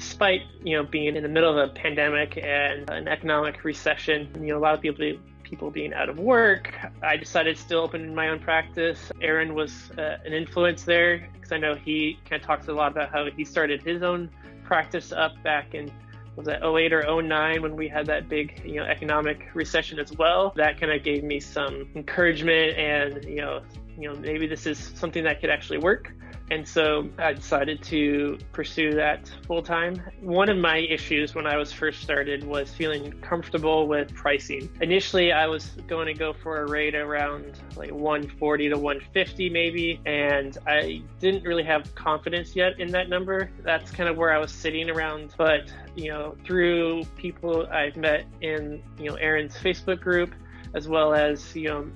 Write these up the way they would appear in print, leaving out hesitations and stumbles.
despite, being in the middle of a pandemic and an economic recession, a lot of people being out of work, I decided to still open my own practice. Aaron was an influence there because I know he kind of talks a lot about how he started his own practice up back in, was that 08 or 09 when we had that big, economic recession as well. That kind of gave me some encouragement and, maybe this is something that could actually work. And so I decided to pursue that full time. One of my issues when I was first started was feeling comfortable with pricing. Initially, I was going to go for a rate around like 140 to 150 maybe, and I didn't really have confidence yet in that number. That's kind of where I was sitting around. But, through people I've met in, Aaron's Facebook group, as well as,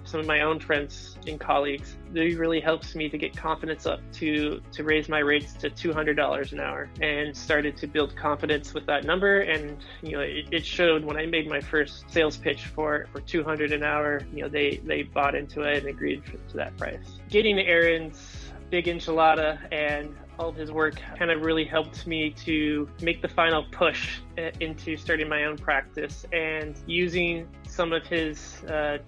some of my own friends and colleagues, it really helps me to get confidence up to raise my rates to $200 an hour, and started to build confidence with that number. And, it showed when I made my first sales pitch for $200 an hour, they bought into it and agreed to that price. Getting Aaron's big enchilada and all of his work kind of really helped me to make the final push into starting my own practice, and using some of his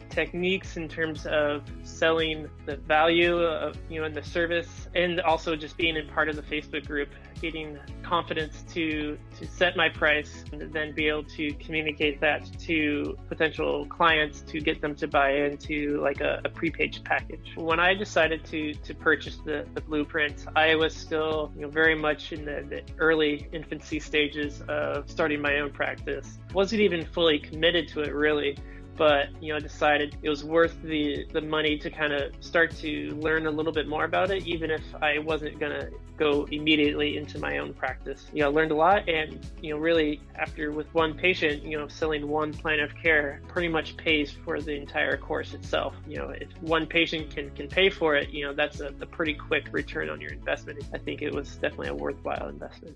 techniques in terms of selling the value of, in the service, and also just being in part of the Facebook group, getting confidence to set my price and then be able to communicate that to potential clients to get them to buy into like a prepaid package. When I decided to purchase the blueprint, I was still very much in the early infancy stages of starting my own practice. Wasn't even fully committed to it really, but decided it was worth the money to kind of start to learn a little bit more about it, even if I wasn't gonna go immediately into my own practice. I learned a lot, and really after with one patient, selling one plan of care pretty much pays for the entire course itself. If one patient can pay for it, that's a pretty quick return on your investment. I think it was definitely a worthwhile investment.